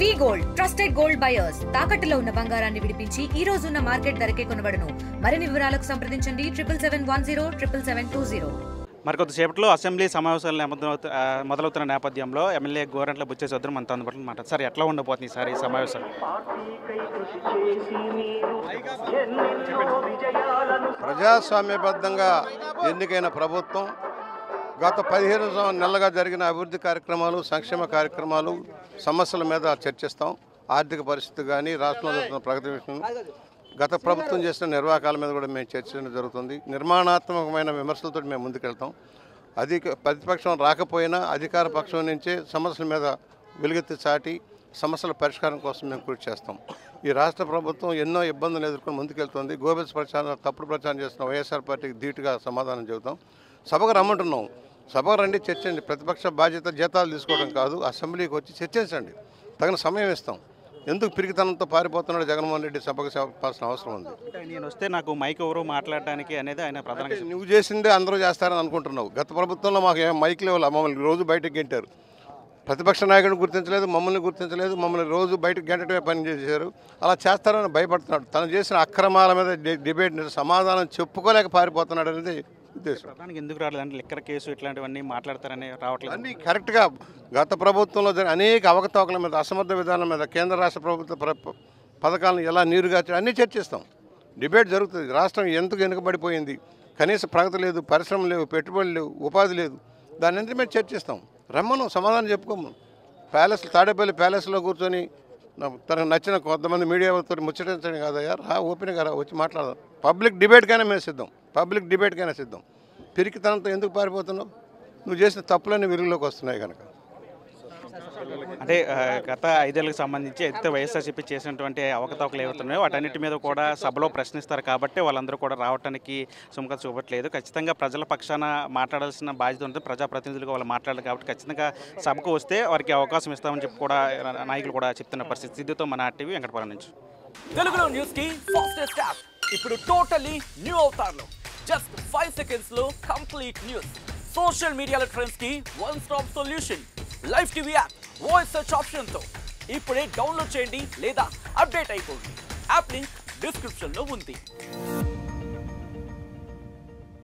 వి gold trusted gold buyers తాకట్టులో ఉన్న బంగారాన్ని విడిపించి ఈ రోజు ఉన్న మార్కెట్ ధరకే కొనబడును. మరిన్ని వివరాలకు సంప్రదించండి 7710 మరికొద్దిసేపట్లో అసెంబ్లీ సమావేశాలు మొదలవుతున్న నేపథ్యంలో ఎమ్మెల్యే గోరంట్ల బుచ్చే సోదరు మనతో అందుబాటులో మాట్లాడారు. సార్, ఎట్లా ఉండబోతుంది సార్ ఈ సమావేశాలు? ప్రజాస్వామ్యబద్ధంగా ఎన్నికైన ప్రభుత్వం గత 15 నెలలుగా జరిగిన అభివృద్ధి కార్యక్రమాలు, సంక్షేమ కార్యక్రమాలు, సమస్యల మీద చర్చిస్తాం. ఆర్థిక పరిస్థితి కానీ, రాష్ట్రంలో జరుగుతున్న ప్రగతి విషయం, గత ప్రభుత్వం చేసిన నిర్వాహకాల మీద కూడా మేము చర్చించడం జరుగుతుంది. నిర్మాణాత్మకమైన విమర్శలతో మేము ముందుకెళ్తాం. ప్రతిపక్షం రాకపోయినా అధికార పక్షం నుంచే సమస్యల మీద వెలుగెత్తి చాటి సమస్యల పరిష్కారం కోసం మేము కృషి చేస్తాం. ఈ రాష్ట్ర ప్రభుత్వం ఎన్నో ఇబ్బందులు ఎదుర్కొని ముందుకెళ్తుంది. గోబెల్స్ ప్రచారం, తప్పుడు ప్రచారం చేస్తున్న వైఎస్ఆర్ పార్టీకి ధీటుగా సమాధానం చెబుతాం. సభకు రమ్మంటున్నాం. సభకు రండి, చర్చండి. ప్రతిపక్ష బాధ్యత జీతాలు తీసుకోవడం కాదు, అసెంబ్లీకి వచ్చి చర్చించండి. తగిన సమయం ఇస్తాం. ఎందుకు పిరికితనంతో పారిపోతున్నాడు జగన్మోహన్ రెడ్డి? సభకు చెప్పాల్సిన అవసరం ఉంది. నేను వస్తే నాకు మైక్ ఎవరు మాట్లాడడానికి అనేది ఆయన ప్రధానంగా. నువ్వు చేసిందే అందరూ చేస్తారని అనుకుంటున్నావు. గత ప్రభుత్వంలో మాకు ఏం మైక్ లేవు, మమ్మల్ని రోజు బయటకు గెంటారు. ప్రతిపక్ష నాయకుడిని గుర్తించలేదు, మమ్మల్ని గుర్తించలేదు, మమ్మల్ని రోజు బయటకు గెంటమే పని చేశారు. అలా చేస్తారని భయపడుతున్నాడు. తను చేసిన అక్రమాల మీద డిబేట్ సమాధానం చెప్పుకోలేక పారిపోతున్నాడు అనేది ఉద్దేశం. ప్రధానికి ఎందుకు రాలేదంటే లిక్కర్ కేసు ఇట్లాంటివన్నీ మాట్లాడతారని రావట్లేదు. అన్నీ కరెక్ట్గా గత ప్రభుత్వంలో అనేక అవకతవకల మీద, అసమర్థ విధానం మీద, కేంద్ర రాష్ట్ర ప్రభుత్వ పథకాలను ఎలా నీరుగార్చడం అన్నీ చర్చిస్తాం. డిబేట్ జరుగుతుంది. రాష్ట్రం ఎందుకు వెనుకబడిపోయింది, కనీస ప్రగతి లేదు, పరిశ్రమలు లేవు, పెట్టుబడులు లేవు, ఉపాధి లేదు, దాని నుంచి మేము చర్చిస్తాం. రమ్మను, సమాధానం చెప్పుకోము. తాడేపల్లి ప్యాలెస్లో కూర్చొని తనకు నచ్చిన కొంతమంది మీడియాతో ముచ్చటించడం కాదయ్యా, ఓపెన్గా వచ్చి మాట్లాడదాం. పబ్లిక్ డిబేట్కైనా మేము సిద్ధం. పిరికితనంతో ఎందుకు పారిపోతున్నావు? నువ్వు చేసిన తప్పులన్నీ వెలుగులోకి వస్తున్నాయి కనుక. అంటే గత 5 ఏళ్ళకి సంబంధించి అయితే వైఎస్ఆర్సీపీ చేసినటువంటి అవకతవకలు ఏవవుతున్నాయో వాటన్నిటి మీద కూడా సభలో ప్రశ్నిస్తారు కాబట్టి వాళ్ళందరూ కూడా రావడానికి సుముఖత చూపట్లేదు. ఖచ్చితంగా ప్రజల పక్షాన మాట్లాడాల్సిన బాధ్యత ఉంటుంది. ప్రజాప్రతినిధులుగా వాళ్ళు మాట్లాడాలి కాబట్టి ఖచ్చితంగా సభకు వస్తే వారికి అవకాశం ఇస్తామని చెప్పి కూడా నాయకులు కూడా చెప్తున్న పరిస్థితి. సిద్ధుతో మన టీవీ వెంకటపురం నుంచి. తెలుగులో న్యూస్ కి ఫాస్టెస్ట్ యాప్ ఇప్పుడు టోటల్లీ న్యూ అవతార్లో జస్ట్ 5 seconds లో కంప్లీట్ న్యూస్. సోషల్ మీడియాలో ట్రెండ్స్ కి one stop solution. Live TV app voice search option తో ఇప్పుడే డౌన్లోడ్ చేయండి లేదా అప్డేట్ అయిపోండి. యాప్ లింక్ డిస్క్రిప్షన్ లో ఉంది.